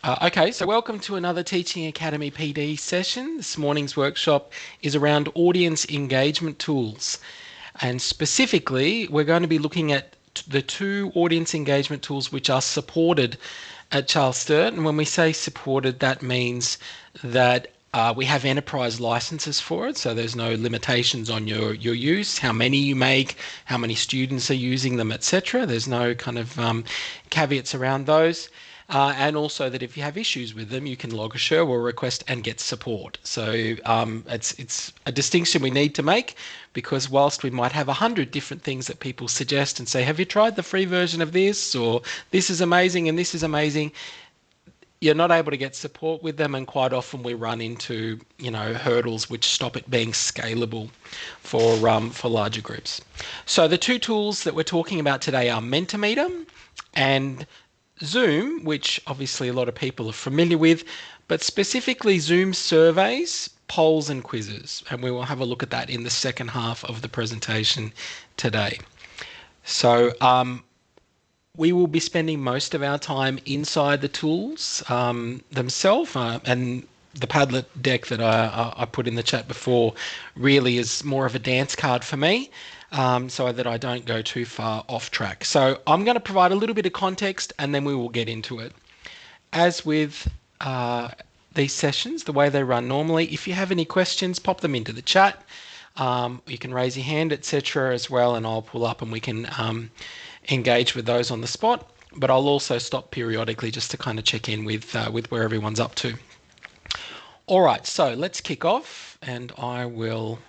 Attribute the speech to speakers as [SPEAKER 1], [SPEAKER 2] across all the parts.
[SPEAKER 1] Okay, so welcome to another Teaching Academy PD session. This morning's workshop is around audience engagement tools. And specifically, we're going to be looking at the two audience engagement tools which are supported at Charles Sturt. And when we say supported, that means that we have enterprise licenses for it, so there's no limitations on your use, how many you make, how many students are using them, etc. There's no kind of caveats around those. And also that if you have issues with them, you can log a Sherwell request and get support. So it's a distinction we need to make, because whilst we might have 100 different things that people suggest and say, have you tried the free version of this, or this is amazing and this is amazing, you're not able to get support with them, and quite often we run into hurdles which stop it being scalable for larger groups. So the two tools that we're talking about today are Mentimeter and Zoom, which obviously a lot of people are familiar with, but specifically Zoom surveys, polls and quizzes. And we will have a look at that in the second half of the presentation today. So we will be spending most of our time inside the tools themselves, and the Padlet deck that I put in the chat before really is more of a dance card for me, so that I don't go too far off track. So I'm going to provide a little bit of context and then we will get into it. As with these sessions, the way they run normally, if you have any questions, pop them into the chat. You can raise your hand, etc. as well, and I'll pull up and we can engage with those on the spot. But I'll also stop periodically just to kind of check in with where everyone's up to. All right, so let's kick off, and I will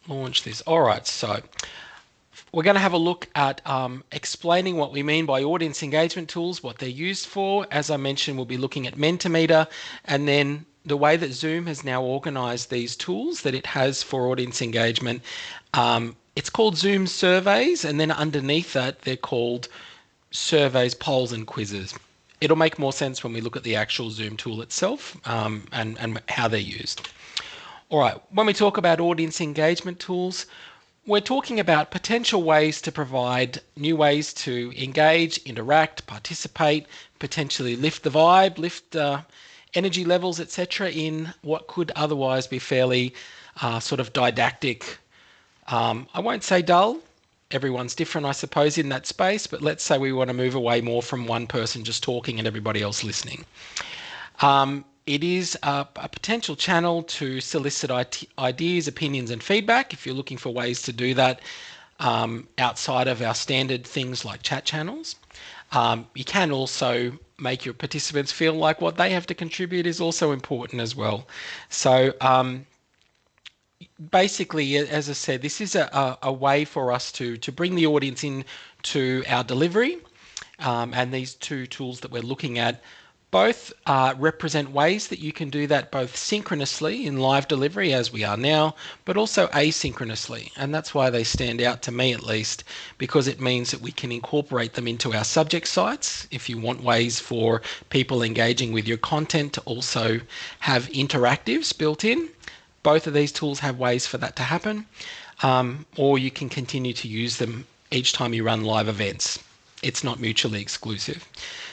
[SPEAKER 1] launch this. All right, so we're going to have a look at explaining what we mean by audience engagement tools, what they're used for. As I mentioned, we'll be looking at Mentimeter, and then the way that Zoom has now organized these tools that it has for audience engagement. It's called Zoom surveys, and then underneath that, they're called surveys, polls, and quizzes. It'll make more sense when we look at the actual Zoom tool itself and how they're used. All right, when we talk about audience engagement tools, we're talking about potential ways to provide new ways to engage, interact, participate, potentially lift the vibe, lift energy levels, etc., in what could otherwise be fairly sort of didactic. I won't say dull. Everyone's different, I suppose, in that space, but let's say we want to move away more from one person just talking and everybody else listening. It is a potential channel to solicit ideas, opinions, and feedback if you're looking for ways to do that outside of our standard things like chat channels. You can also make your participants feel like what they have to contribute is also important as well. So basically, as I said, this is a way for us to bring the audience in to our delivery, and these two tools that we're looking at both represent ways that you can do that both synchronously in live delivery as we are now, but also asynchronously. And that's why they stand out to me, at least, because it means that we can incorporate them into our subject sites. If you want ways for people engaging with your content to also have interactives built in, both of these tools have ways for that to happen, or you can continue to use them each time you run live events. It's not mutually exclusive.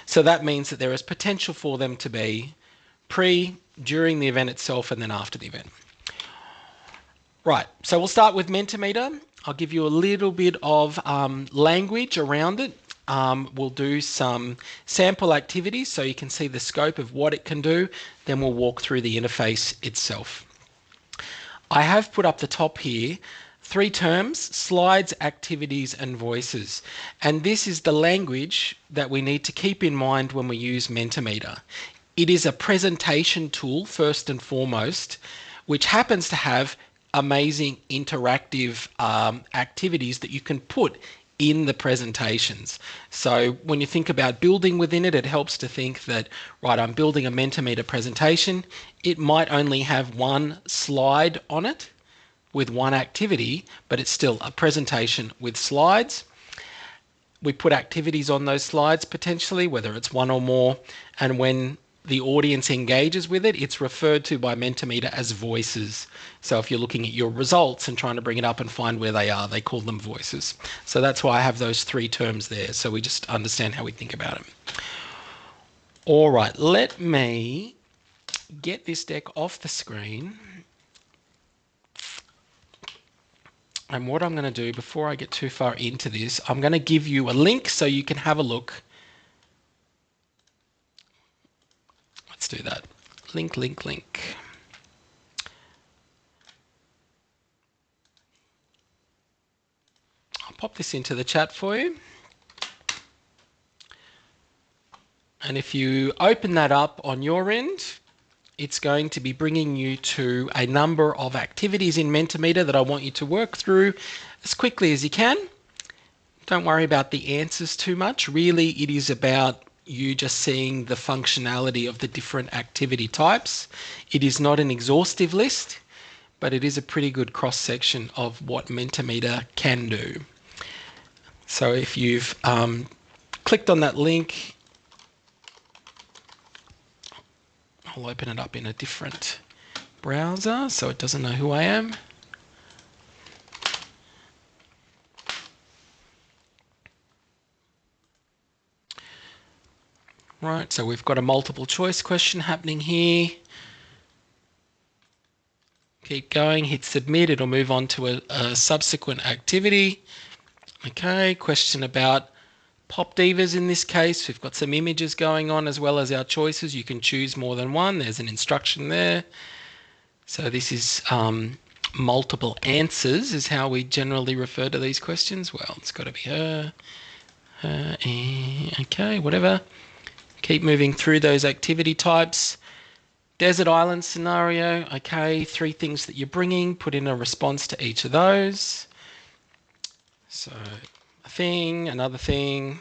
[SPEAKER 1] So that means that there is potential for them to be pre, during the event itself, and then after the event. Right, so we'll start with Mentimeter. I'll give you a little bit of language around it. We'll do some sample activities so you can see the scope of what it can do. Then we'll walk through the interface itself. I have put up the top here 3 terms: slides, activities, and voices. And this is the language that we need to keep in mind when we use Mentimeter. It is a presentation tool, first and foremost, which happens to have amazing interactive activities that you can put in the presentations. So when you think about building within it, it helps to think that, right, I'm building a Mentimeter presentation. It might only have one slide on it with one activity, but it's still a presentation with slides. We put activities on those slides potentially, whether it's one or more, and when the audience engages with it, it's referred to by Mentimeter as voices. So if you're looking at your results and trying to bring it up and find where they are, they call them voices. So that's why I have those three terms there, so we just understand how we think about them. All right, let me get this deck off the screen. And what I'm going to do before I get too far into this, I'm going to give you a link so you can have a look. Let's do that. Link, link, link. I'll pop this into the chat for you. And if you open that up on your end, it's going to be bringing you to a number of activities in Mentimeter that I want you to work through as quickly as you can. Don't worry about the answers too much. Really, it is about you just seeing the functionality of the different activity types. It is not an exhaustive list, but it is a pretty good cross-section of what Mentimeter can do. So if you've clicked on that link, I'll open it up in a different browser so it doesn't know who I am. Right, so we've got a multiple choice question happening here. Keep going, hit submit, it'll move on to a subsequent activity. Okay, question about pop divas in this case. We've got some images going on as well as our choices. You can choose more than one. There's an instruction there. So this is multiple answers is how we generally refer to these questions. Well, it's got to be her, okay, whatever. Keep moving through those activity types. Desert island scenario, okay, 3 things that you're bringing, put in a response to each of those. So a thing, another thing,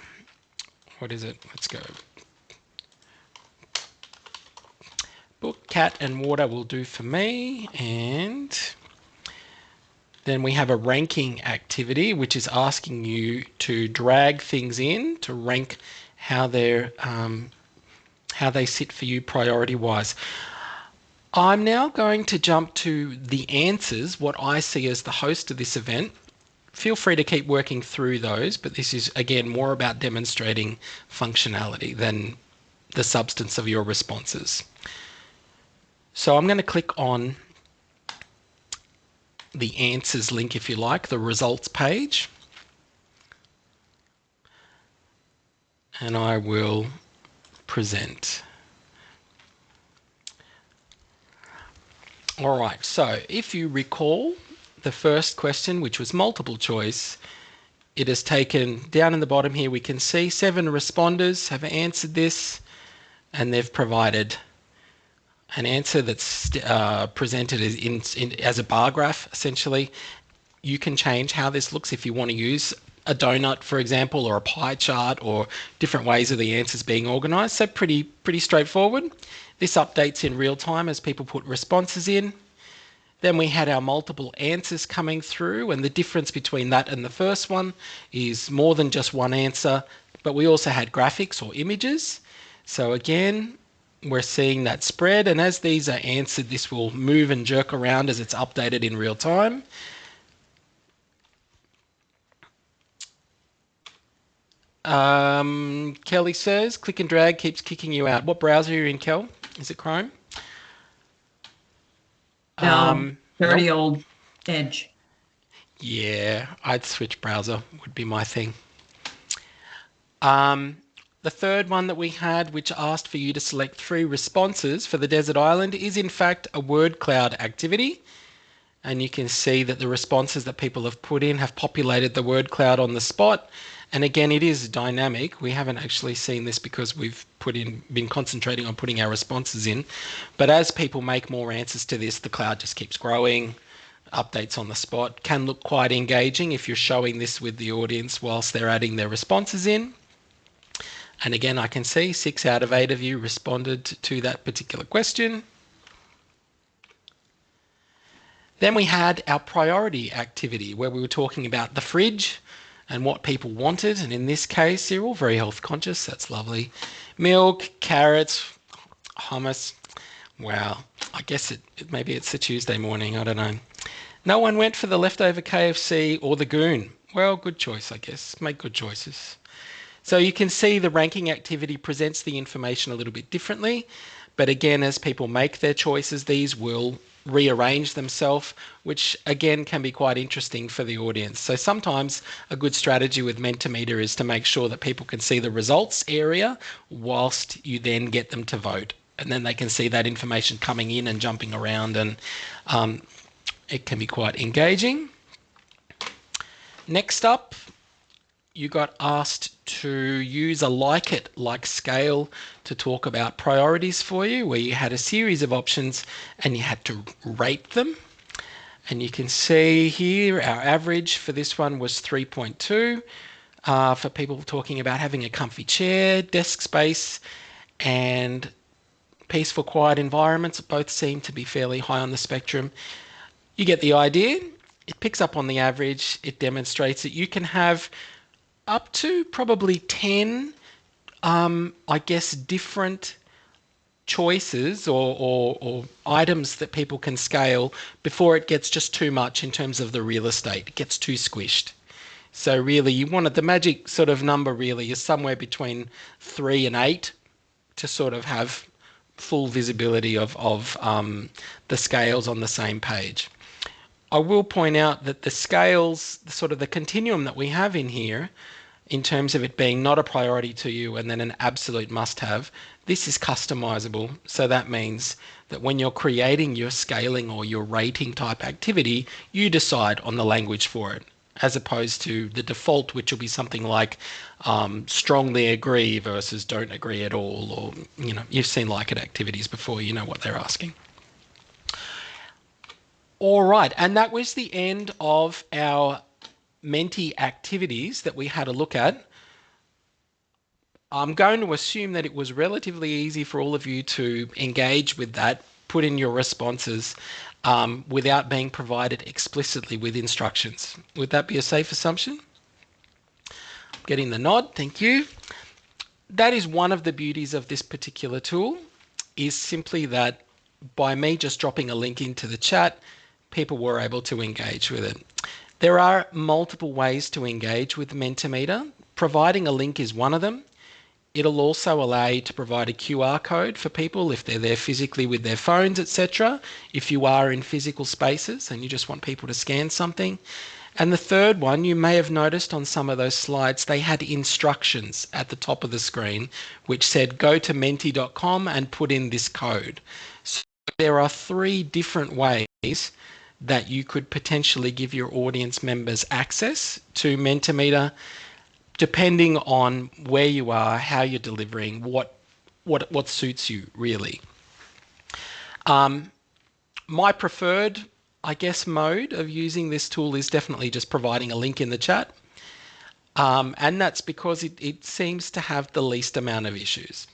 [SPEAKER 1] what is it? Let's go. Book, cat and water will do for me. And then we have a ranking activity, which is asking you to drag things in to rank how they sit for you priority-wise. I'm now going to jump to the answers, what I see as the host of this event. Feel free to keep working through those, but this is, again, more about demonstrating functionality than the substance of your responses. So I'm going to click on the answers link, if you like, the results page. And I will present. All right, so if you recall the first question, which was multiple choice, it has taken, down in the bottom here, we can see 7 responders have answered this, and they've provided an answer that's presented as a bar graph, essentially. You can change how this looks if you want to use a donut, for example, or a pie chart, or different ways of the answers being organised. So pretty straightforward. This updates in real time as people put responses in. Then we had our multiple answers coming through, and the difference between that and the first one is more than just one answer, but we also had graphics or images. So again, we're seeing that spread, and as these are answered, this will move and jerk around as it's updated in real time. Kelly says, click and drag keeps kicking you out. What browser are you in, Kel? Is it Chrome?
[SPEAKER 2] Dirty old Edge.
[SPEAKER 1] Yeah, I'd switch browser, would be my thing. The third one that we had, which asked for you to select 3 responses for the desert island, is in fact a word cloud activity. And you can see that the responses that people have put in have populated the word cloud on the spot. And again, it is dynamic. We haven't actually seen this because we've been concentrating on putting our responses in. But as people make more answers to this, the cloud just keeps growing. Updates on the spot can look quite engaging if you're showing this with the audience whilst they're adding their responses in. And again, I can see 6 out of 8 of you responded to that particular question. Then we had our priority activity where we were talking about the fridge and what people wanted. And in this case, you're all very health conscious. That's lovely. Milk, carrots, Hummus. Wow. I guess maybe it's a Tuesday morning. I don't know. No one went for the leftover KFC or the goon. Well, good choice, I guess. Make good choices. So you can see the ranking activity presents the information a little bit differently. But again, as people make their choices, these will rearrange themselves, which again can be quite interesting for the audience. So sometimes a good strategy with Mentimeter is to make sure that people can see the results area whilst you then get them to vote. And then they can see that information coming in and jumping around, and it can be quite engaging. Next up, you got asked to use a like scale to talk about priorities for you, where you had a series of options and you had to rate them. And you can see here our average for this one was 3.2 for people talking about having a comfy chair, desk space, and peaceful, quiet environments. Both seem to be fairly high on the spectrum. You get the idea. It picks up on the average. It demonstrates that you can have up to probably 10, I guess, different choices or items that people can scale before it gets just too much in terms of the real estate. It gets too squished. So really, you wanted the magic sort of number really is somewhere between 3 and 8 to sort of have full visibility of the scales on the same page. I will point out that the scales, sort of the continuum that we have in here, in terms of it being not a priority to you and then an absolute must have, this is customizable. So that means that when you're creating your scaling or your rating type activity, you decide on the language for it, as opposed to the default, which will be something like strongly agree versus don't agree at all. Or, you've seen like it activities before, you know what they're asking. All right, and that was the end of our Menti activities that we had a look at. I'm going to assume that it was relatively easy for all of you to engage with that, put in your responses without being provided explicitly with instructions. Would that be a safe assumption? Getting the nod, thank you. That is one of the beauties of this particular tool, is simply that by me just dropping a link into the chat, people were able to engage with it. There are multiple ways to engage with Mentimeter. Providing a link is one of them. It'll also allow you to provide a QR code for people if they're there physically with their phones, etc. If you are in physical spaces and you just want people to scan something. And the third one, you may have noticed on some of those slides, they had instructions at the top of the screen which said go to menti.com and put in this code. So there are 3 different ways that you could potentially give your audience members access to Mentimeter, depending on where you are, how you're delivering, what suits you really. My preferred, I guess, mode of using this tool is definitely just providing a link in the chat. And that's because it seems to have the least amount of issues.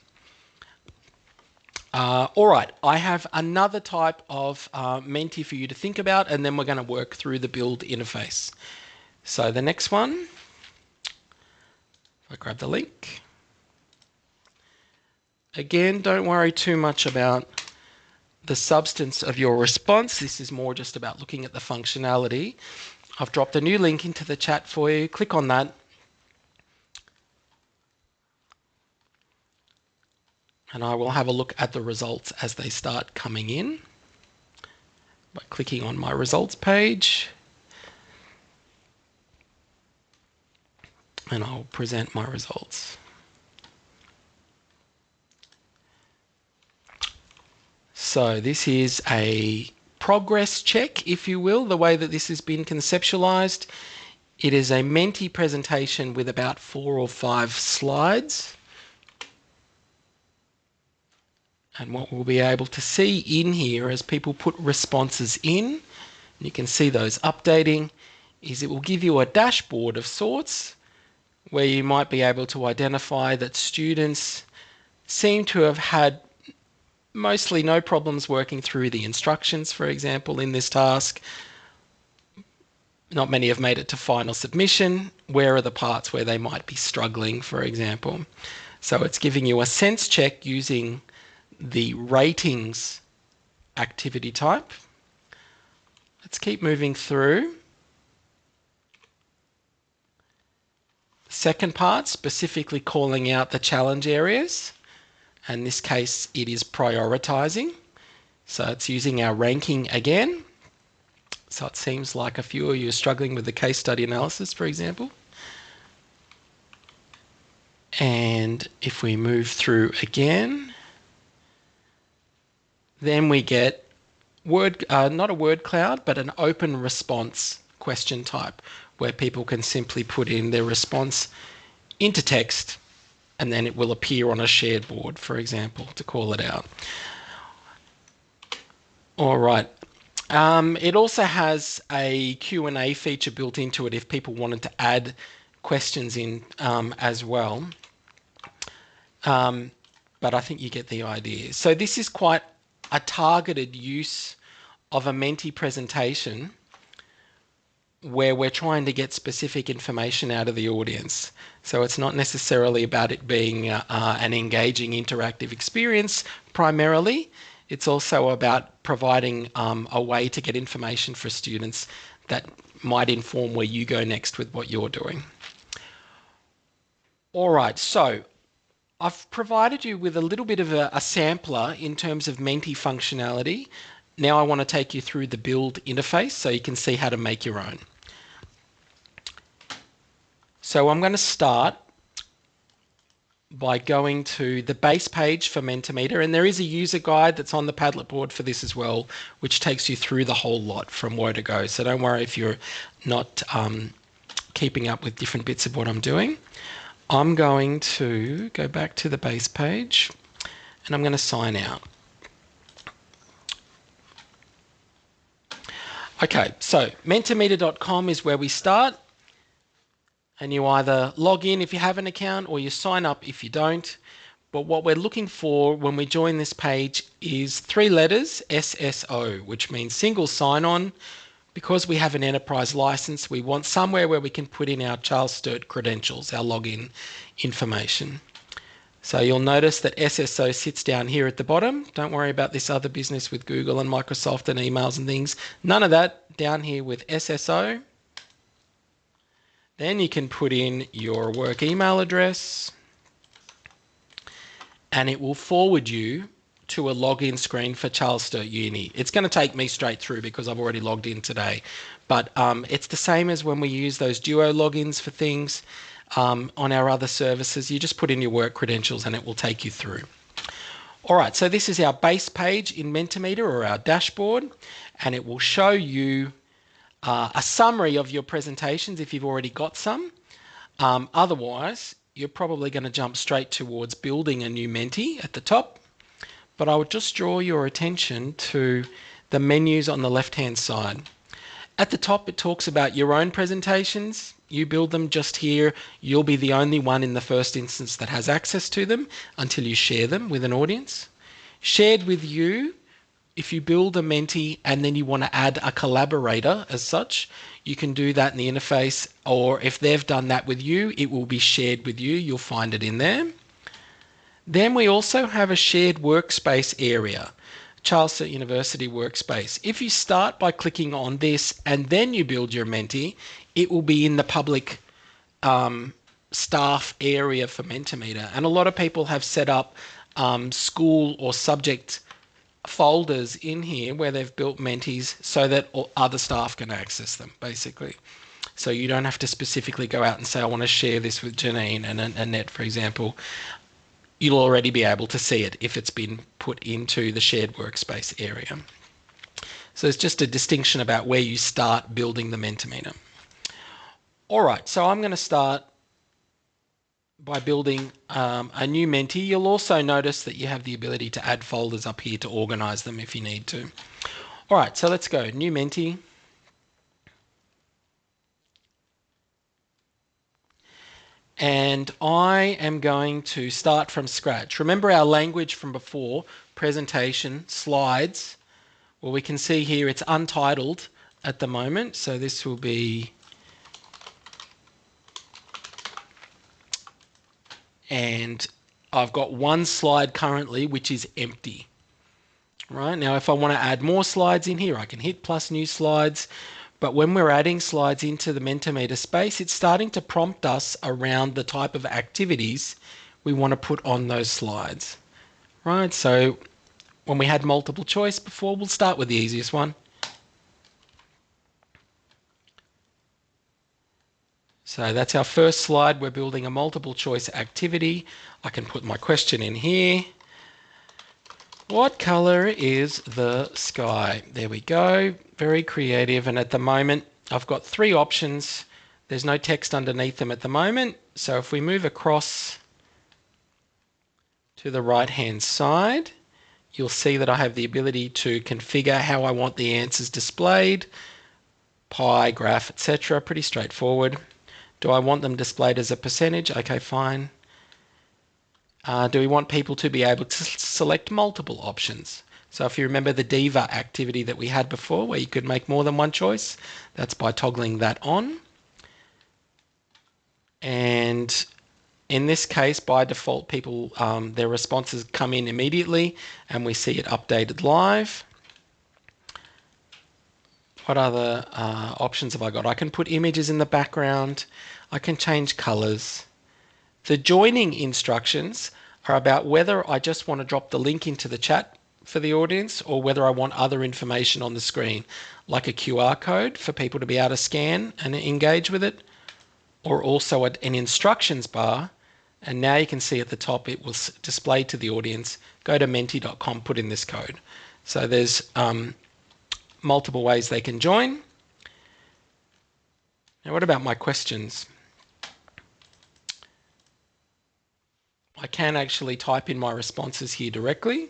[SPEAKER 1] All right, I have another type of Menti for you to think about, and then we're going to work through the build interface. So the next one, if I grab the link. Again, don't worry too much about the substance of your response. This is more just about looking at the functionality. I've dropped a new link into the chat for you. Click on that. And I will have a look at the results as they start coming in by clicking on my results page. And I'll present my results. So this is a progress check, if you will, the way that this has been conceptualized. It is a Menti presentation with about 4 or 5 slides. And what we'll be able to see in here as people put responses in, and you can see those updating, is it will give you a dashboard of sorts where you might be able to identify that students seem to have had mostly no problems working through the instructions, for example, in this task. Not many have made it to final submission. Where are the parts where they might be struggling, for example? So it's giving you a sense check using the ratings activity type. Let's keep moving through. Second part, specifically calling out the challenge areas. In this case, it is prioritizing. So it's using our ranking again. So it seems like a few of you are struggling with the case study analysis, for example. And if we move through again, then we get not a word cloud, but an open response question type, where people can simply put in their response into text, and then it will appear on a shared board, for example, to call it out. All right. It also has a Q&A feature built into it if people wanted to add questions in as well. But I think you get the idea. So this is quite a targeted use of a Menti presentation where we're trying to get specific information out of the audience. So it's not necessarily about it being an engaging interactive experience primarily. It's also about providing a way to get information for students that might inform where you go next with what you're doing. All right, so I've provided you with a little bit of a sampler in terms of Menti functionality. Now I want to take you through the build interface so you can see how to make your own. So I'm going to start by going to the base page for Mentimeter, and there is a user guide that's on the Padlet board for this as well, which takes you through the whole lot from where to go. So don't worry if you're not keeping up with different bits of what I'm doing. I'm going to go back to the base page and I'm going to sign out. Okay, so Mentimeter.com is where we start, and you either log in if you have an account or you sign up if you don't. But what we're looking for when we join this page is 3 letters, SSO, which means single sign-on. Because we have an enterprise license, we want somewhere where we can put in our Charles Sturt credentials, our login information. So you'll notice that SSO sits down here at the bottom. Don't worry about this other business with Google and Microsoft and emails and things. None of that. Down here with SSO. Then you can put in your work email address and it will forward you to a login screen for Charles Sturt Uni. It's going to take me straight through because I've already logged in today. But it's the same as when we use those Duo logins for things on our other services. You just put in your work credentials and it will take you through. All right, so this is our base page in Mentimeter, or our dashboard, and it will show you a summary of your presentations if you've already got some. Otherwise, you're probably going to jump straight towards building a new Menti at the top. But I would just draw your attention to the menus on the left-hand side. At the top, it talks about your own presentations. You build them just here. You'll be the only one in the first instance that has access to them until you share them with an audience. Shared with you, if you build a Menti and then you want to add a collaborator as such, you can do that in the interface, or if they've done that with you, it will be shared with you. You'll find it in there. Then we also have a shared workspace area, Charles Sturt University workspace. If you start by clicking on this and then you build your Menti, it will be in the public staff area for Mentimeter. And a lot of people have set up school or subject folders in here where they've built Mentis so that other staff can access them, basically. So you don't have to specifically go out and say, I want to share this with Janine and Annette, for example. You'll already be able to see it if it's been put into the shared workspace area. So it's just a distinction about where you start building the Mentimeter. All right, so I'm going to start by building a new Menti. You'll also notice that you have the ability to add folders up here to organize them if you need to. All right, so let's go. New Menti. And I am going to start from scratch. Remember our language from before, presentation, slides. Well, we can see here it's untitled at the moment. So this will be, and I've got one slide currently which is empty. Right, now if I want to add more slides in here, I can hit plus new slides. But when we're adding slides into the Mentimeter space, it's starting to prompt us around the type of activities we want to put on those slides. Right, so when we had multiple choice before, we'll start with the easiest one. So that's our first slide. We're building a multiple choice activity. I can put my question in here. What color is the sky? There we go. Very creative. And at the moment, I've got three options. There's no text underneath them at the moment. So if we move across to the right-hand side, you'll see that I have the ability to configure how I want the answers displayed, pie, graph, etc. Pretty straightforward. Do I want them displayed as a percentage? Okay, fine. Do we want people to be able to select multiple options? So if you remember the Diva activity that we had before where you could make more than one choice, that's by toggling that on. And in this case, by default, people, their responses come in immediately and we see it updated live. What other options have I got? I can put images in the background. I can change colors. The joining instructions are about whether I just want to drop the link into the chat for the audience or whether I want other information on the screen, like a QR code for people to be able to scan and engage with it, or also an instructions bar. And now you can see at the top, it will display to the audience, go to menti.com, put in this code. So there's multiple ways they can join. Now, what about my questions? I can actually type in my responses here directly.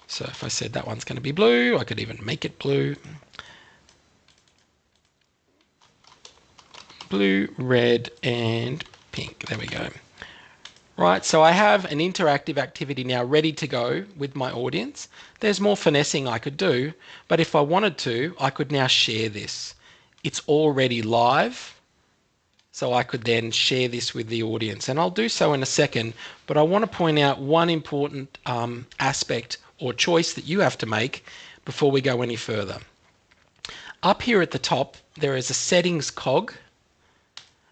[SPEAKER 1] So if I said that one's going to be blue, I could even make it blue. Blue, red, and pink. There we go. Right, so I have an interactive activity now ready to go with my audience. There's more finessing I could do, but if I wanted to, I could now share this. It's already live. So I could then share this with the audience. And I'll do so in a second, but I want to point out one important aspect or choice that you have to make before we go any further. Up here at the top, there is a settings cog.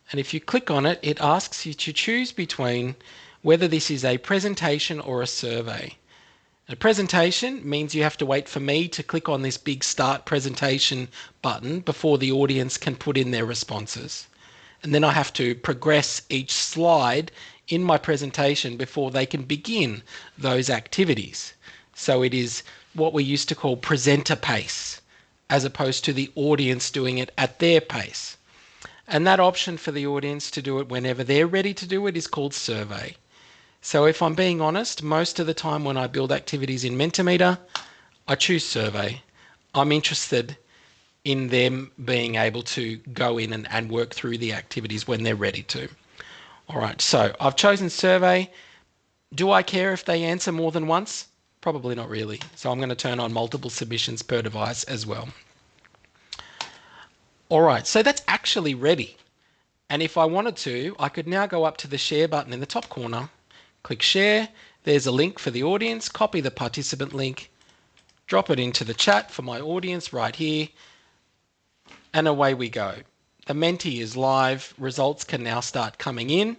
[SPEAKER 1] And if you click on it, it asks you to choose between whether this is a presentation or a survey. A presentation means you have to wait for me to click on this big Start Presentation button before the audience can put in their responses. And then I have to progress each slide in my presentation before they can begin those activities. So it is what we used to call presenter pace, as opposed to the audience doing it at their pace. And that option for the audience to do it whenever they're ready to do it is called survey. So if I'm being honest, most of the time when I build activities in Mentimeter, I choose survey. I'm interested in them being able to go in and work through the activities when they're ready to. All right, so I've chosen survey. Do I care if they answer more than once? Probably not really. So I'm going to turn on multiple submissions per device as well. All right, so that's actually ready. And if I wanted to, I could now go up to the share button in the top corner, click share. There's a link for the audience, copy the participant link, drop it into the chat for my audience right here, and away we go. The Menti is live. Results can now start coming in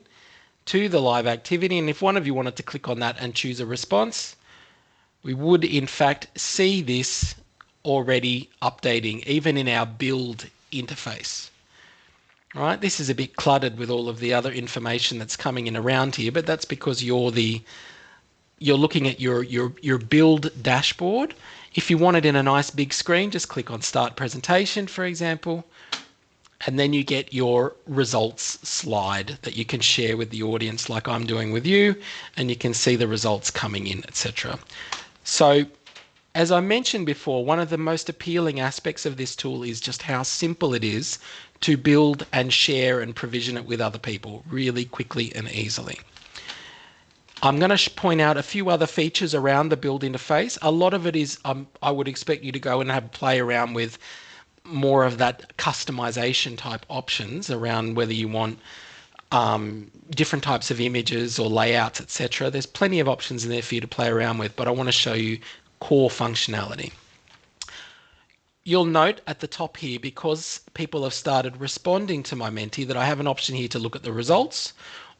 [SPEAKER 1] to the live activity. And if one of you wanted to click on that and choose a response, we would in fact see this already updating, even in our build interface. All right, this is a bit cluttered with all of the other information that's coming in around here, but that's because you're looking at your build dashboard. If you want it in a nice big screen, just click on Start Presentation, for example, and then you get your results slide that you can share with the audience like I'm doing with you, and you can see the results coming in, etc. So, as I mentioned before, one of the most appealing aspects of this tool is just how simple it is to build and share and provision it with other people really quickly and easily. I'm going to point out a few other features around the build interface. A lot of it is, I would expect you to go and have a play around with more of that customization type options around whether you want different types of images or layouts, etc. There's plenty of options in there for you to play around with, but I want to show you core functionality. You'll note at the top here, because people have started responding to my Menti, that I have an option here to look at the results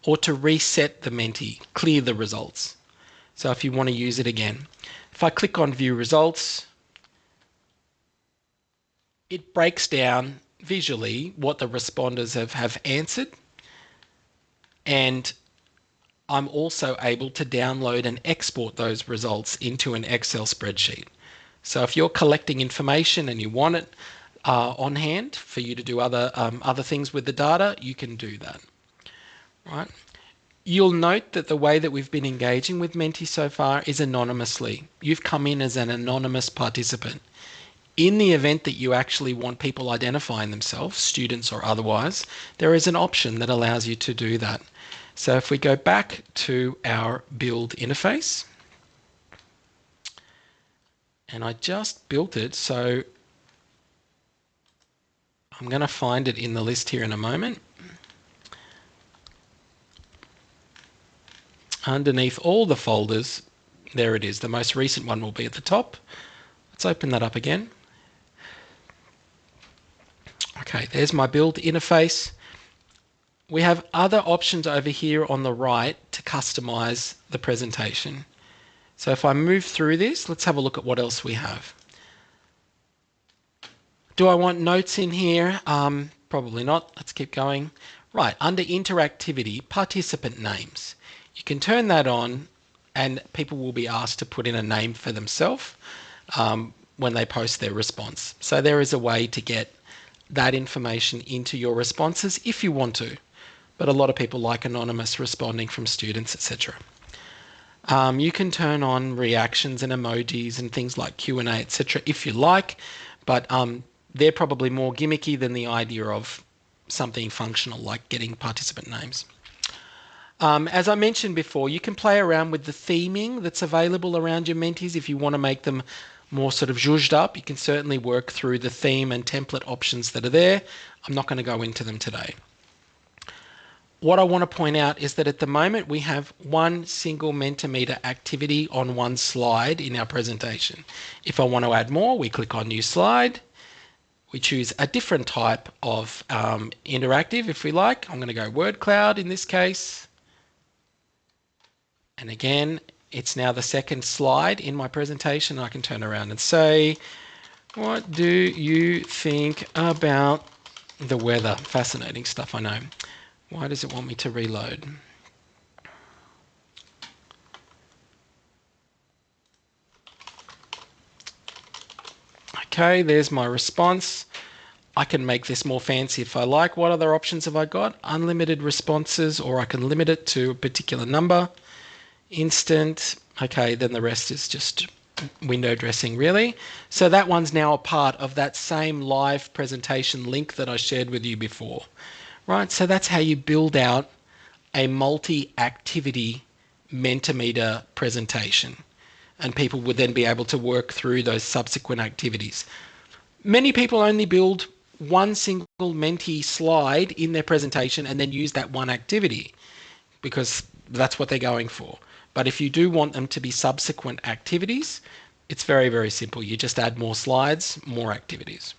[SPEAKER 1] or to reset the Menti, clear the results. So if you want to use it again, if I click on view results, it breaks down visually what the responders have answered, and I'm also able to download and export those results into an Excel spreadsheet. So if you're collecting information and you want it on hand for you to do other things with the data, you can do that. Right? You'll note that the way that we've been engaging with Menti so far is anonymously. You've come in as an anonymous participant. In the event that you actually want people identifying themselves, students or otherwise, there is an option that allows you to do that. So if we go back to our build interface, and I just built it, so I'm going to find it in the list here in a moment. Underneath all the folders, there it is. The most recent one will be at the top. Let's open that up again. Okay, there's my build interface. We have other options over here on the right to customize the presentation. So if I move through this, let's have a look at what else we have. Do I want notes in here? Probably not. Let's keep going. Right, under interactivity, participant names. You can turn that on and people will be asked to put in a name for themselves when they post their response. So there is a way to get that information into your responses if you want to. But a lot of people like anonymous responding from students, etc. You can turn on reactions and emojis and things like Q&A, etc. if you like, but they're probably more gimmicky than the idea of something functional like getting participant names. As I mentioned before, you can play around with the theming that's available around your Mentis if you want to make them more sort of zhuzhed up. You can certainly work through the theme and template options that are there. I'm not going to go into them today. What I want to point out is that at the moment we have one single Mentimeter activity on one slide in our presentation. If I want to add more, we click on New Slide. We choose a different type of interactive if we like. I'm going to go word cloud in this case. And again, it's now the second slide in my presentation. I can turn around and say, what do you think about the weather? Fascinating stuff, I know. Why does it want me to reload? Okay, there's my response. I can make this more fancy if I like. What other options have I got? Unlimited responses, or I can limit it to a particular number. Instant. Okay, then the rest is just window dressing, really. So that one's now a part of that same live presentation link that I shared with you before. Right, so that's how you build out a multi-activity Mentimeter presentation. And people would then be able to work through those subsequent activities. Many people only build one single Menti slide in their presentation and then use that one activity because that's what they're going for. But if you do want them to be subsequent activities, it's very, very simple. You just add more slides, more activities.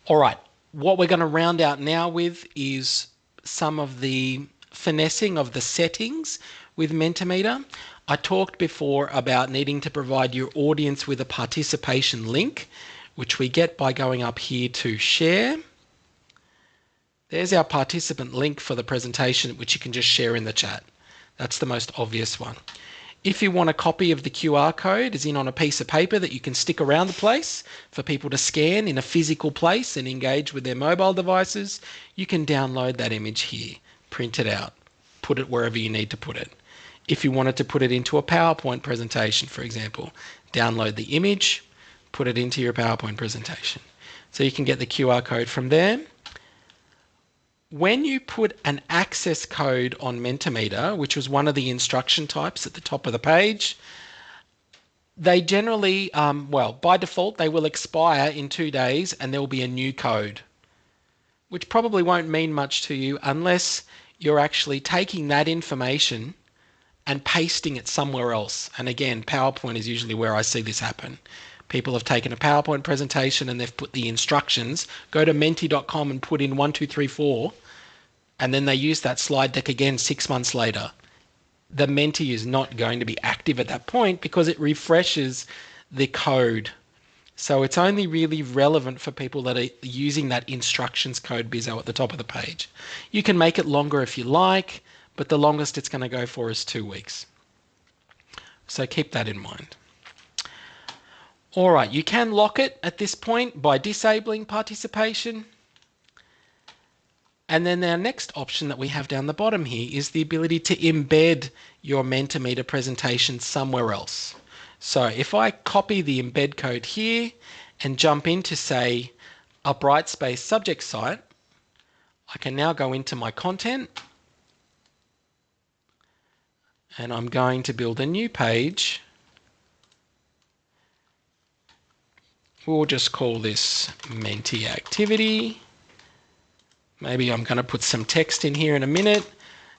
[SPEAKER 1] All right, what we're going to round out now with is some of the finessing of the settings with Mentimeter. I talked before about needing to provide your audience with a participation link, which we get by going up here to share. There's our participant link for the presentation, which you can just share in the chat. That's the most obvious one. If you want a copy of the QR code, is in on a piece of paper that you can stick around the place for people to scan in a physical place and engage with their mobile devices, you can download that image here, print it out, put it wherever you need to put it. If you wanted to put it into a PowerPoint presentation, for example, download the image, put it into your PowerPoint presentation. So you can get the QR code from there. When you put an access code on Mentimeter, which was one of the instruction types at the top of the page, they generally, by default, they will expire in 2 days and there will be a new code, which probably won't mean much to you unless you're actually taking that information and pasting it somewhere else. And again, PowerPoint is usually where I see this happen. People have taken a PowerPoint presentation and they've put the instructions, go to menti.com and put in 1, 2, 3, 4, and then they use that slide deck again 6 months later. The Menti is not going to be active at that point because it refreshes the code. So it's only really relevant for people that are using that instructions code bizzo at the top of the page. You can make it longer if you like, but the longest it's going to go for is 2 weeks. So keep that in mind. All right, you can lock it at this point by disabling participation. And then our next option that we have down the bottom here is the ability to embed your Mentimeter presentation somewhere else. So if I copy the embed code here and jump into, say, a Brightspace subject site, I can now go into my content and I'm going to build a new page. We'll just call this Menti activity. Maybe I'm going to put some text in here in a minute.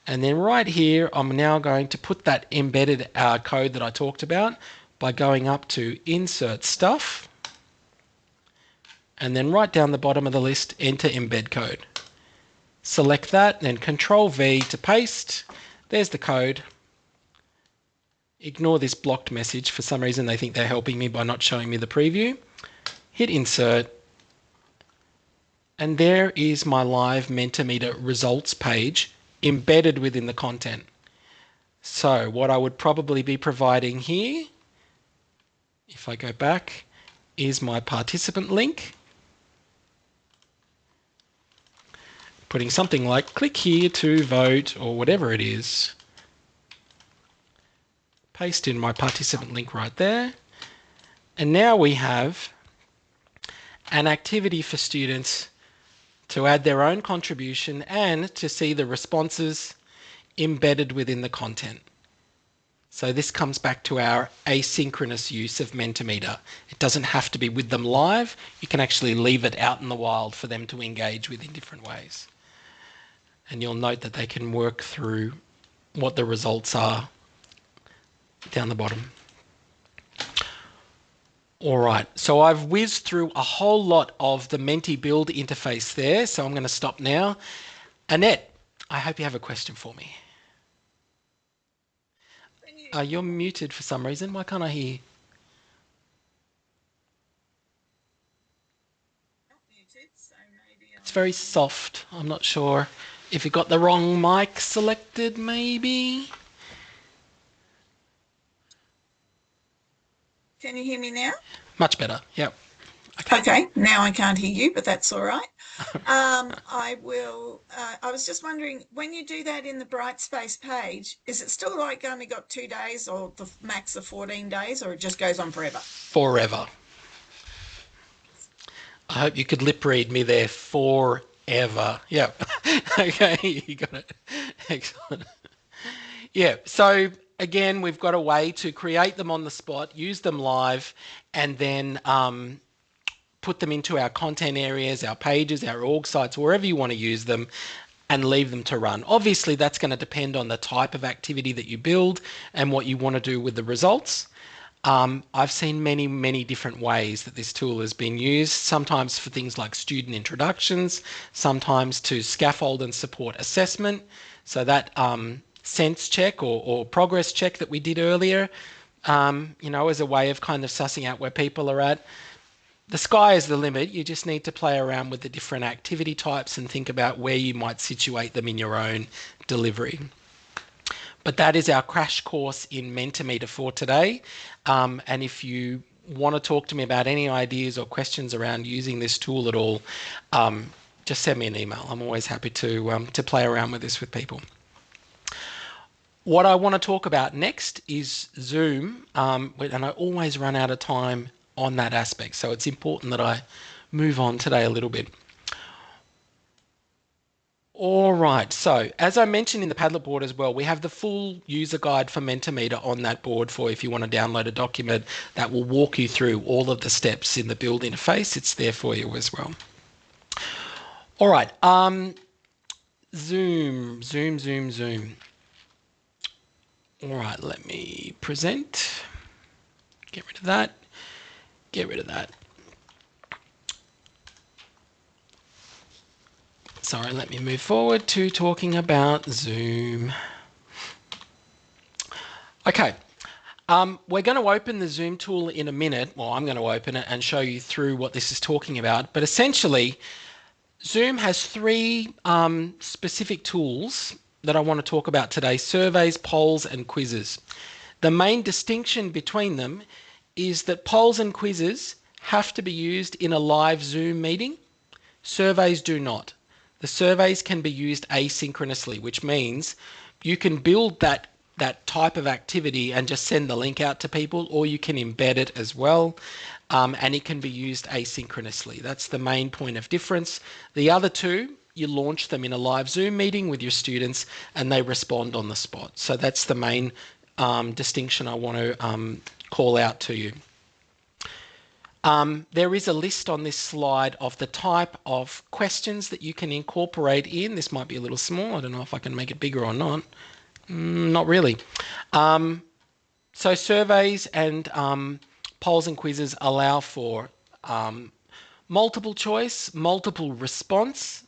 [SPEAKER 1] And then right here, I'm now going to put that embedded code that I talked about by going up to Insert Stuff. And then right down the bottom of the list, enter embed code. Select that, then Control V to paste. There's the code. Ignore this blocked message. For some reason, they think they're helping me by not showing me the preview. Hit Insert. And there is my live Mentimeter results page embedded within the content. So what I would probably be providing here, if I go back, is my participant link. Putting something like click here to vote or whatever it is. Paste in my participant link right there. And now we have an activity for students to add their own contribution and to see the responses embedded within the content. So this comes back to our asynchronous use of Mentimeter. It doesn't have to be with them live. You can actually leave it out in the wild for them to engage with in different ways. And you'll note that they can work through what the results are down the bottom. All right, so I've whizzed through a whole lot of the Menti build interface there, so I'm going to stop now. Annette, I hope you have a question for me. You're muted for some reason. Why can't I hear you?
[SPEAKER 3] Not muted, so maybe
[SPEAKER 1] It's very soft. I'm not sure if you got the wrong mic selected, maybe.
[SPEAKER 3] Can you hear me now?
[SPEAKER 1] Much better, yep.
[SPEAKER 3] Okay, now I can't hear you, but that's all right. I was just wondering, when you do that in the Brightspace page, is it still like only got 2 days or the max of 14 days, or it just goes on forever?
[SPEAKER 1] Forever. I hope you could lip read me there. Forever. Yep. Okay, you got it. Excellent. Yeah, so again, we've got a way to create them on the spot, use them live, and then put them into our content areas, our pages, our org sites, wherever you want to use them, and leave them to run. Obviously, that's going to depend on the type of activity that you build and what you want to do with the results. I've seen many, many different ways that this tool has been used, sometimes for things like student introductions, sometimes to scaffold and support assessment. So that sense check or progress check that we did earlier, as a way of kind of sussing out where people are at. The sky is the limit. You just need to play around with the different activity types and think about where you might situate them in your own delivery. But that is our crash course in Mentimeter for today. And if you want to talk to me about any ideas or questions around using this tool at all, just send me an email. I'm always happy to play around with this with people. What I want to talk about next is Zoom, and I always run out of time on that aspect, so it's important that I move on today a little bit. All right, so as I mentioned in the Padlet board as well, we have the full user guide for Mentimeter on that board for if you want to download a document that will walk you through all of the steps in the build interface. It's there for you as well. All right. Zoom. All right, let me present. Get rid of that. Get rid of that. Sorry, let me move forward to talking about Zoom. Okay. We're going to open the Zoom tool in a minute. Well, I'm going to open it and show you through what this is talking about. But essentially, Zoom has three specific tools that I want to talk about today: surveys, polls, and quizzes. The main distinction between them is that polls and quizzes have to be used in a live Zoom meeting. Surveys do not. The surveys can be used asynchronously, which means you can build that type of activity and just send the link out to people, or you can embed it as well, and it can be used asynchronously. That's the main point of difference. The other two, you launch them in a live Zoom meeting with your students and they respond on the spot. So that's the main distinction I want to call out to you. There is a list on this slide of the type of questions that you can incorporate in. This might be a little small. I don't know if I can make it bigger or not. Not really. So surveys and polls and quizzes allow for multiple choice, multiple response.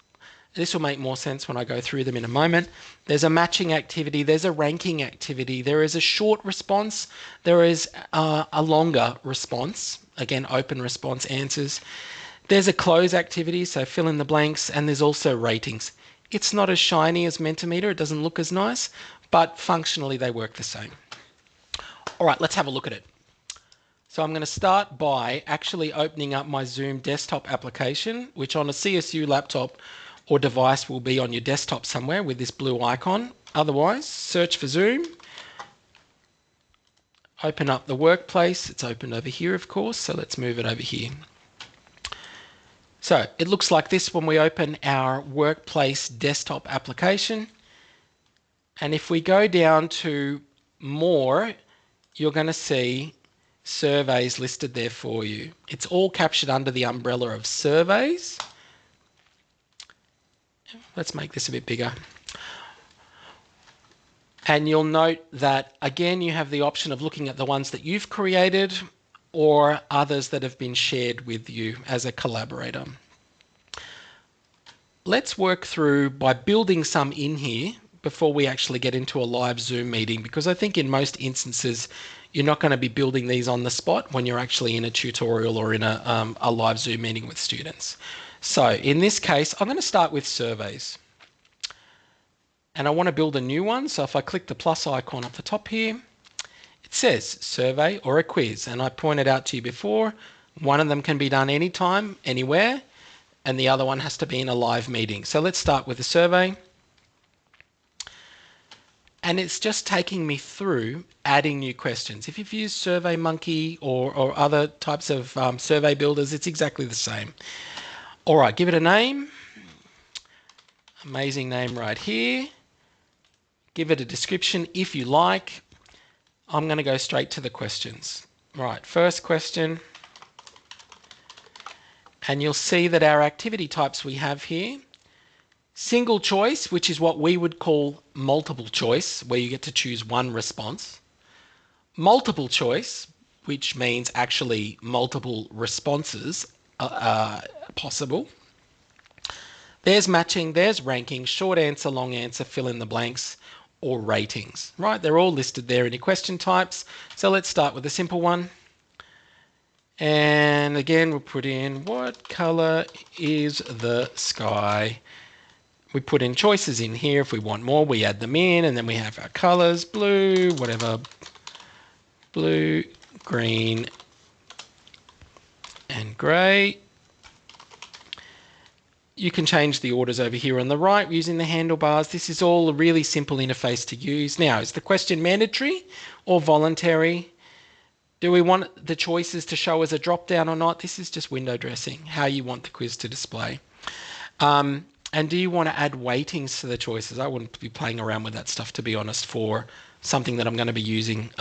[SPEAKER 1] This will make more sense when I go through them in a moment. There's a matching activity, there's a ranking activity, there is a short response, there is a longer response, again, open response answers. There's a close activity, so fill in the blanks, and there's also ratings. It's not as shiny as Mentimeter, it doesn't look as nice, but functionally they work the same. All right, let's have a look at it. So I'm going to start by actually opening up my Zoom desktop application, which on a CSU laptop or device will be on your desktop somewhere with this blue icon. Otherwise, search for Zoom. Open up the workplace. It's opened over here, of course, so let's move it over here. So it looks like this when we open our workplace desktop application. And if we go down to more, you're going to see surveys listed there for you. It's all captured under the umbrella of surveys. Let's make this a bit bigger. And you'll note that, again, you have the option of looking at the ones that you've created or others that have been shared with you as a collaborator. Let's work through by building some in here before we actually get into a live Zoom meeting, because I think in most instances, you're not going to be building these on the spot when you're actually in a tutorial or in a live Zoom meeting with students. So in this case, I'm going to start with surveys. And I want to build a new one. So if I click the plus icon at the top here, it says survey or a quiz. And I pointed out to you before, one of them can be done anytime, anywhere, and the other one has to be in a live meeting. So let's start with a survey. And it's just taking me through adding new questions. If you've used SurveyMonkey or other types of survey builders, it's exactly the same. All right, give it a name. Amazing name right here. Give it a description if you like. I'm going to go straight to the questions. Right, first question. And you'll see that our activity types we have here: single choice, which is what we would call multiple choice, where you get to choose one response. Multiple choice, which means actually multiple responses possible. There's matching, there's ranking, short answer, long answer, fill in the blanks, or ratings, right? They're all listed there in your question types. So let's start with a simple one. And again, we'll put in, what color is the sky? We put in choices in here. If we want more, we add them in, and then we have our colors: blue, whatever, blue, green, and gray. You can change the orders over here on the right using the handlebars. This is all a really simple interface to use. Now, is the question mandatory or voluntary? Do we want the choices to show as a drop down or not? This is just window dressing, how you want the quiz to display. And do you want to add weightings to the choices? I wouldn't be playing around with that stuff, to be honest, for something that I'm going to be using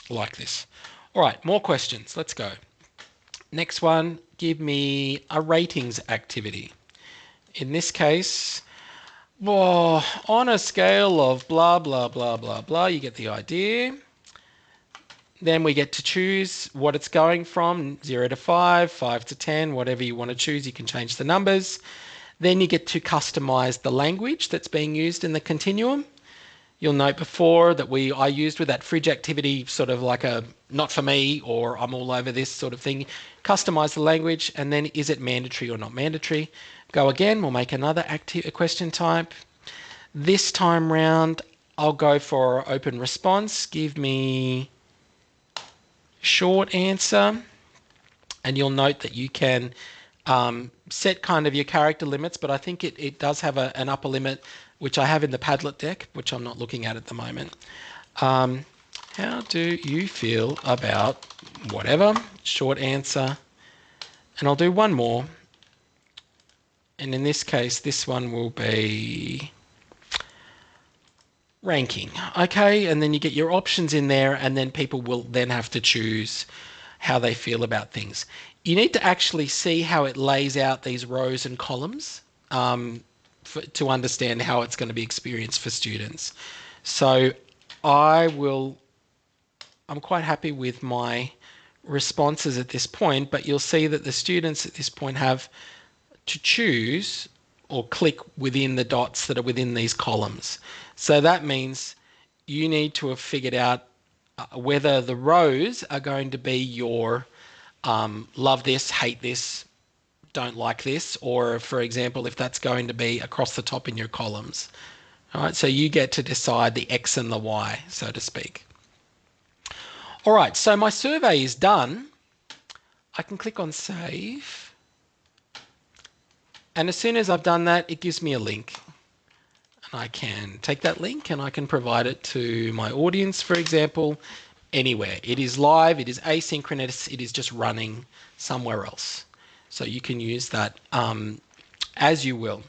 [SPEAKER 1] like this. All right, more questions. Let's go. Next one, give me a ratings activity. In this case, well, on a scale of blah, blah, blah, blah, blah, you get the idea. Then we get to choose what it's going from, 0 to 5, 5 to 10, whatever you want to choose. You can change the numbers. Then you get to customize the language that's being used in the continuum. You'll note before that I used with that fridge activity sort of like a not for me or I'm all over this sort of thing. Customize the language, and then is it mandatory or not mandatory? Go again, we'll make another question type. This time round, I'll go for open response. Give me short answer, and you'll note that you can set kind of your character limits, but I think it does have an upper limit, which I have in the Padlet deck, which I'm not looking at the moment. How do you feel about whatever? Short answer. And I'll do one more. And in this case, this one will be ranking. Okay, and then you get your options in there, and then people will then have to choose how they feel about things. You need to actually see how it lays out these rows and columns to understand how it's going to be experienced for students. So I'm quite happy with my responses at this point, but you'll see that the students at this point have to choose or click within the dots that are within these columns. So that means you need to have figured out whether the rows are going to be your love this, hate this, don't like this, or for example, if that's going to be across the top in your columns. All right, so you get to decide the X and the Y, so to speak. All right, so my survey is done. I can click on save. And as soon as I've done that, it gives me a link. And I can take that link and I can provide it to my audience, for example, anywhere. It is live, it is asynchronous, it is just running somewhere else. So you can use that as you will.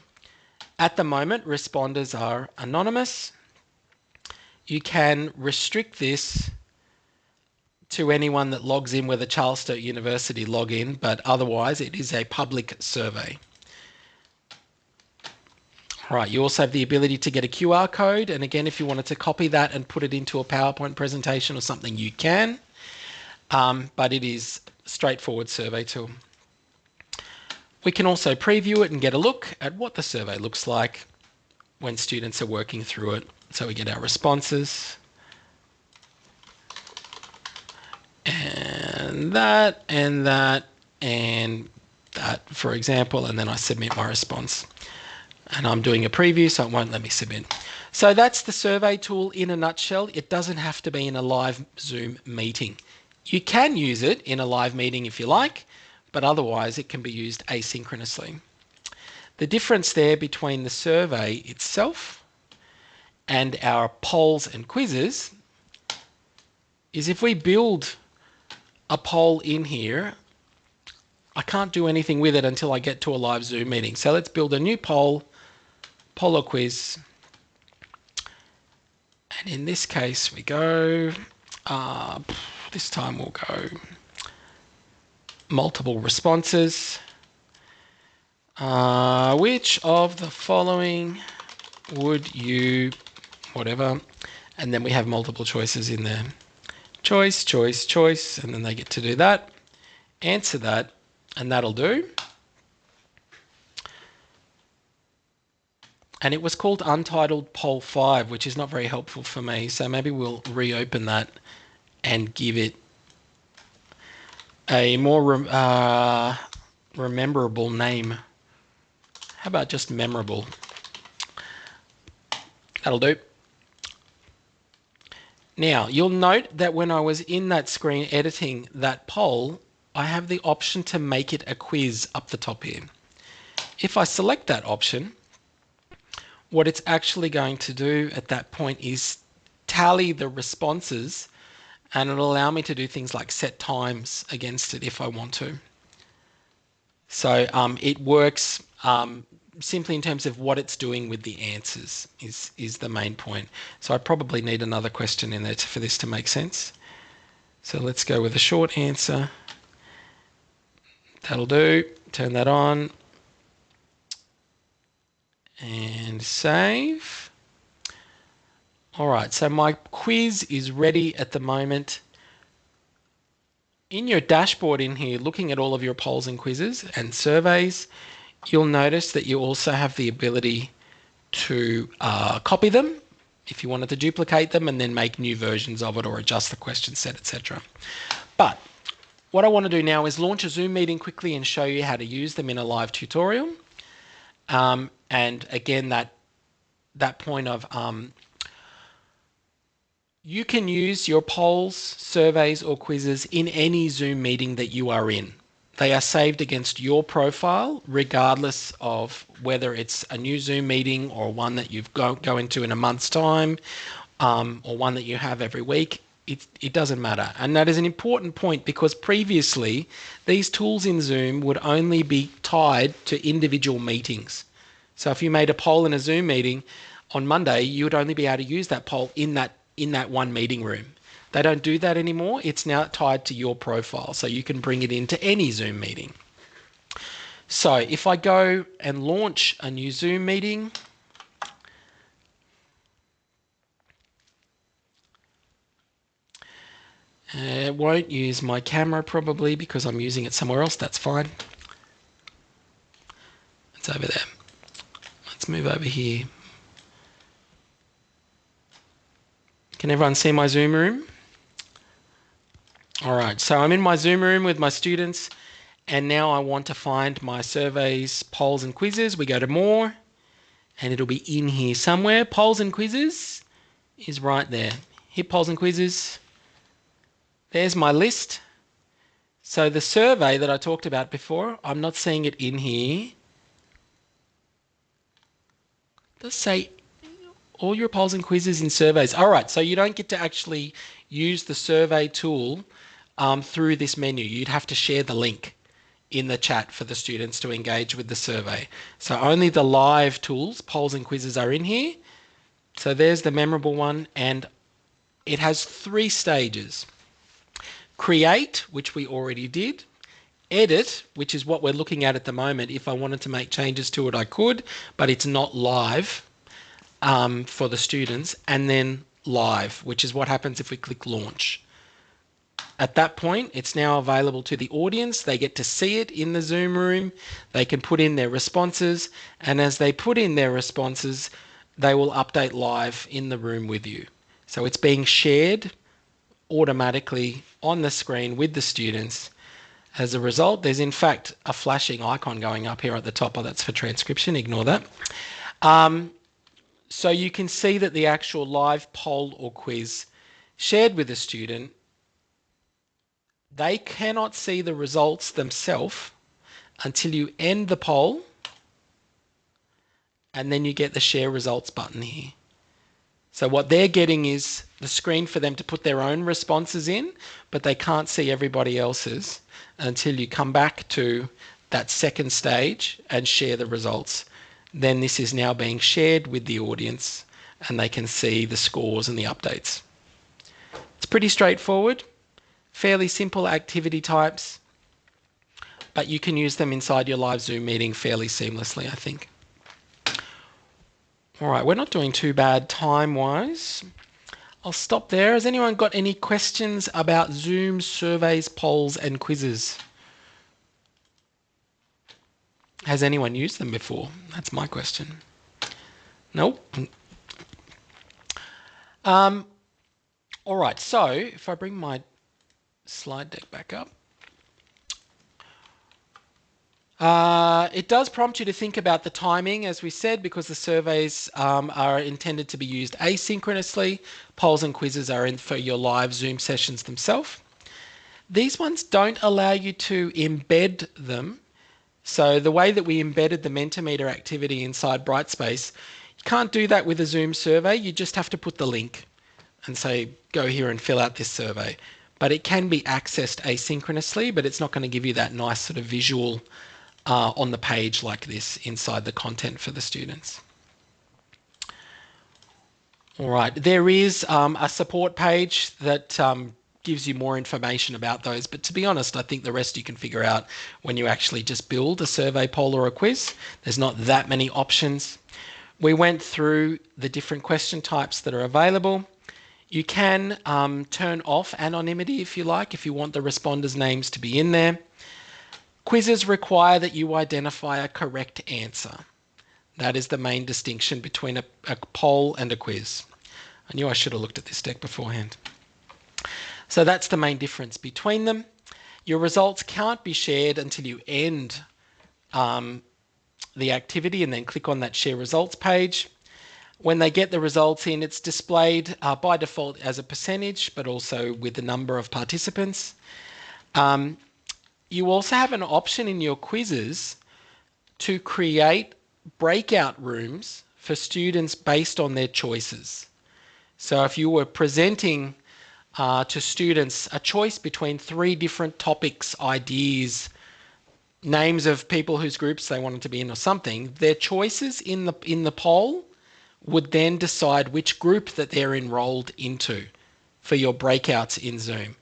[SPEAKER 1] At the moment, responders are anonymous. You can restrict this to anyone that logs in with a Charles Sturt University login, but otherwise it is a public survey. All right, you also have the ability to get a QR code, and again, if you wanted to copy that and put it into a PowerPoint presentation or something, you can, but it is a straightforward survey tool. We can also preview it and get a look at what the survey looks like when students are working through it. So we get our responses, and that, and that, and that, for example, and then I submit my response. And I'm doing a preview, so it won't let me submit. So that's the survey tool in a nutshell. It doesn't have to be in a live Zoom meeting. You can use it in a live meeting if you like, but otherwise it can be used asynchronously. The difference there between the survey itself and our polls and quizzes is if we build a poll in here, I can't do anything with it until I get to a live Zoom meeting. So let's build a new poll or quiz. And in this case, we go, this time we'll go multiple responses. Which of the following would you, whatever, and then we have multiple choices in there. Choice, choice, choice, and then they get to do that. Answer that, and that'll do. And it was called Untitled Poll 5, which is not very helpful for me. So maybe we'll reopen that and give it a more rememberable name. How about just memorable? That'll do. Now, you'll note that when I was in that screen editing that poll, I have the option to make it a quiz up the top here. If I select that option, what it's actually going to do at that point is tally the responses, and it'll allow me to do things like set times against it if I want to. So it works simply in terms of what it's doing with the answers is the main point. So I probably need another question in there for this to make sense. So let's go with a short answer. That'll do. Turn that on. And save. All right, so my quiz is ready at the moment. In your dashboard in here, looking at all of your polls and quizzes and surveys, you'll notice that you also have the ability to copy them if you wanted to duplicate them and then make new versions of it or adjust the question set, etc. But what I want to do now is launch a Zoom meeting quickly and show you how to use them in a live tutorial. And again, that point of you can use your polls, surveys, or quizzes in any Zoom meeting that you are in. They are saved against your profile, regardless of whether it's a new Zoom meeting or one that you go into in a month's time, or one that you have every week. It doesn't matter. And that is an important point because previously, these tools in Zoom would only be tied to individual meetings. So if you made a poll in a Zoom meeting on Monday, you would only be able to use that poll in that one meeting room. They don't do that anymore. It's now tied to your profile, so you can bring it into any Zoom meeting. So if I go and launch a new Zoom meeting, it won't use my camera probably because I'm using it somewhere else. That's fine. It's over there. Let's move over here. Can everyone see my Zoom room? All right, so I'm in my Zoom room with my students, and now I want to find my surveys, polls and quizzes. We go to more, and it'll be in here somewhere. Polls and quizzes is right there. Hit polls and quizzes. There's my list. So the survey that I talked about before, I'm not seeing it in here. It does say all your polls and quizzes in surveys. All right, so you don't get to actually use the survey tool through this menu. You'd have to share the link in the chat for the students to engage with the survey. So only the live tools, polls and quizzes, are in here. So there's the memorable one, and it has 3 stages. Create, which we already did. Edit, which is what we're looking at the moment. If I wanted to make changes to it, I could, but it's not live for the students. And then live, which is what happens if we click launch. At that point, it's now available to the audience. They get to see it in the Zoom room. They can put in their responses. And as they put in their responses, they will update live in the room with you. So it's being shared automatically on the screen with the students. As a result, there's in fact a flashing icon going up here at the top. Oh, that's for transcription. Ignore that. So you can see that the actual live poll or quiz shared with the student, they cannot see the results themselves until you end the poll, and then you get the share results button here. So what they're getting is the screen for them to put their own responses in, but they can't see everybody else's until you come back to that second stage and share the results. Then this is now being shared with the audience and they can see the scores and the updates. It's pretty straightforward, fairly simple activity types, but you can use them inside your live Zoom meeting fairly seamlessly, I think. All right, we're not doing too bad time-wise. I'll stop there. Has anyone got any questions about Zoom surveys, polls, and quizzes? Has anyone used them before? That's my question. Nope. All right, so if I bring my slide deck back up, it does prompt you to think about the timing, as we said, because the surveys are intended to be used asynchronously. Polls and quizzes are in for your live Zoom sessions themselves. These ones don't allow you to embed them. So the way that we embedded the Mentimeter activity inside Brightspace, you can't do that with a Zoom survey. You just have to put the link and say, go here and fill out this survey. But it can be accessed asynchronously, but it's not going to give you that nice sort of visual on the page like this inside the content for the students. All right, there is a support page that gives you more information about those. But to be honest, I think the rest you can figure out when you actually just build a survey, poll, or a quiz. There's not that many options. We went through the different question types that are available. You can turn off anonymity if you like, if you want the responders' names to be in there. Quizzes require that you identify a correct answer. That is the main distinction between a poll and a quiz. I knew I should have looked at this deck beforehand. So that's the main difference between them. Your results can't be shared until you end the activity and then click on that share results page. When they get the results in, it's displayed by default as a percentage, but also with the number of participants. You also have an option in your quizzes to create breakout rooms for students based on their choices. So if you were presenting to students a choice between 3 different topics, ideas, names of people whose groups they wanted to be in or something, their choices in the poll would then decide which group that they're enrolled into for your breakouts in Zoom.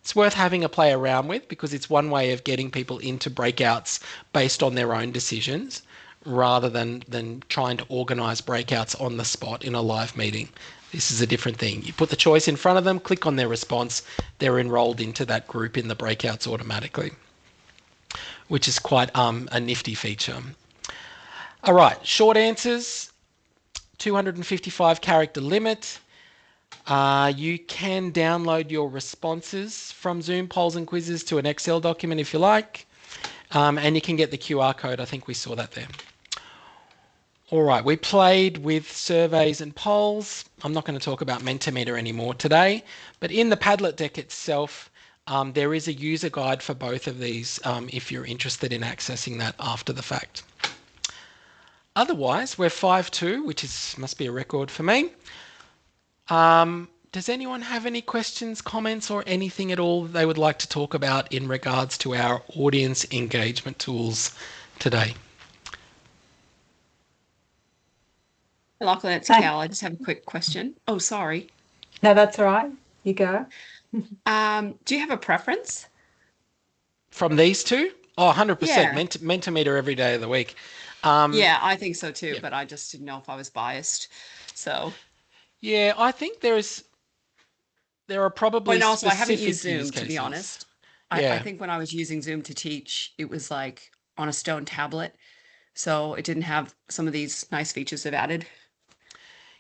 [SPEAKER 1] It's worth having a play around with because it's one way of getting people into breakouts based on their own decisions rather than trying to organise breakouts on the spot in a live meeting. This is a different thing. You put the choice in front of them, click on their response, they're enrolled into that group in the breakouts automatically, which is quite a nifty feature. All right, short answers, 255 character limit. You can download your responses from Zoom polls and quizzes to an Excel document if you like, and you can get the QR code. I think we saw that there. All right, we played with surveys and polls. I'm not going to talk about Mentimeter anymore today, but in the Padlet deck itself, there is a user guide for both of these if you're interested in accessing that after the fact. Otherwise, we're 5-2, which must be a record for me. Does anyone have any questions, comments, or anything at all they would like to talk about in regards to our audience engagement tools today?
[SPEAKER 4] Lachlan, it's Cal. I just have a quick question. Oh, sorry.
[SPEAKER 2] No, that's all right. You go.
[SPEAKER 4] Do you have a preference?
[SPEAKER 1] From these two? Oh, 100%.
[SPEAKER 4] Yeah.
[SPEAKER 1] Mentimeter every day of the week.
[SPEAKER 4] Yeah, I think so too,
[SPEAKER 1] yeah.
[SPEAKER 4] but I just didn't know if I was biased. So,
[SPEAKER 1] Yeah, I think there are probably
[SPEAKER 4] and also I haven't
[SPEAKER 1] specific
[SPEAKER 4] used Zoom,
[SPEAKER 1] use
[SPEAKER 4] to be
[SPEAKER 1] cases.
[SPEAKER 4] honest.
[SPEAKER 1] Yeah.
[SPEAKER 4] I think when I was using Zoom to teach, it was like on a stone tablet. So it didn't have some of these nice features they've added.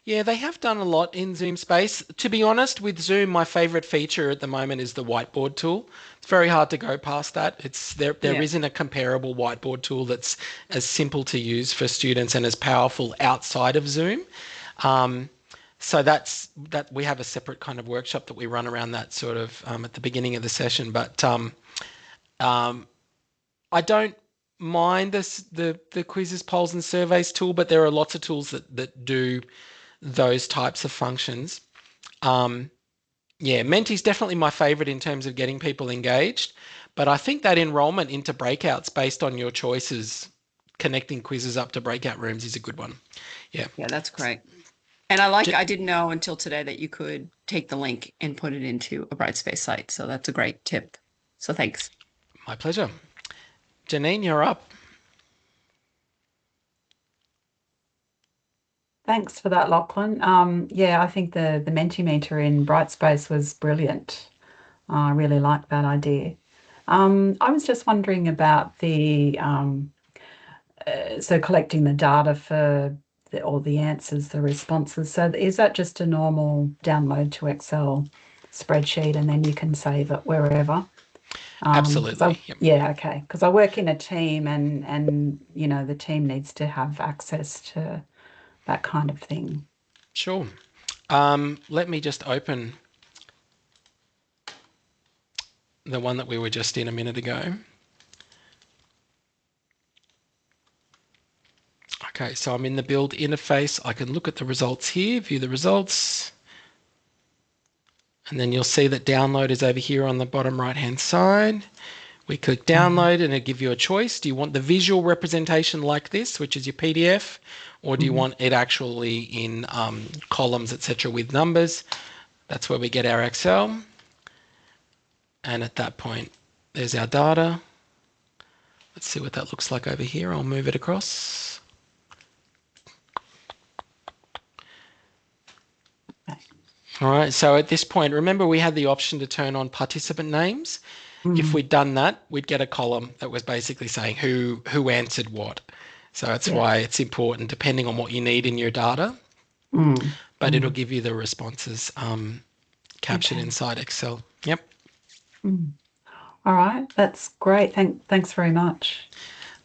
[SPEAKER 1] Yeah, they have done a lot in Zoom space. To be honest, with Zoom, my favorite feature at the moment is the whiteboard tool. It's very hard to go past that. There
[SPEAKER 4] Yeah.
[SPEAKER 1] isn't a comparable whiteboard tool that's as simple to use for students and as powerful outside of Zoom. So that we have a separate kind of workshop that we run around that sort of at the beginning of the session. But I don't mind the quizzes, polls, and surveys tool, but there are lots of tools that do those types of functions. Yeah, Menti's definitely my favorite in terms of getting people engaged, but I think that enrollment into breakouts based on your choices, connecting quizzes up to breakout rooms is a good one. Yeah.
[SPEAKER 4] Yeah, that's great. And I didn't know until today that you could take the link and put it into a Brightspace site. So that's a great tip. So thanks.
[SPEAKER 1] My pleasure. Janine, you're up.
[SPEAKER 2] Thanks for that, Lachlan. Yeah, I think the Mentimeter in Brightspace was brilliant. I really like that idea. I was just wondering about so collecting the data for all the answers, the responses. So is that just a normal download to Excel spreadsheet and then you can save it wherever?
[SPEAKER 1] Absolutely. Yep.
[SPEAKER 2] Yeah, okay. Because I work in a team and the team needs to have access to that kind of thing.
[SPEAKER 1] Sure. Let me just open the one that we were just in a minute ago. Okay, so I'm in the build interface. I can look at the results here, view the results. And then you'll see that download is over here on the bottom right-hand side. We click download and it'll give you a choice. Do you want the visual representation like this, which is your PDF, or do you want it actually in columns, etc., with numbers? That's where we get our Excel. And at that point, there's our data. Let's see what that looks like over here. I'll move it across. All right, so at this point, remember we had the option to turn on participant names. If we'd done that, we'd get a column that was basically saying who answered what. So that's why it's important, depending on what you need in your data. But it'll give you the responses captured inside Excel. Yep.
[SPEAKER 2] All right, that's great. Thanks very much.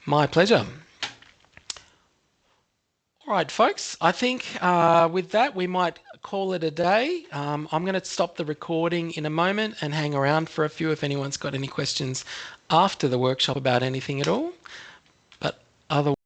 [SPEAKER 1] My pleasure. All right, folks, I think with that, we might call it a day. I'm going to stop the recording in a moment and hang around for a few if anyone's got any questions after the workshop about anything at all. But otherwise,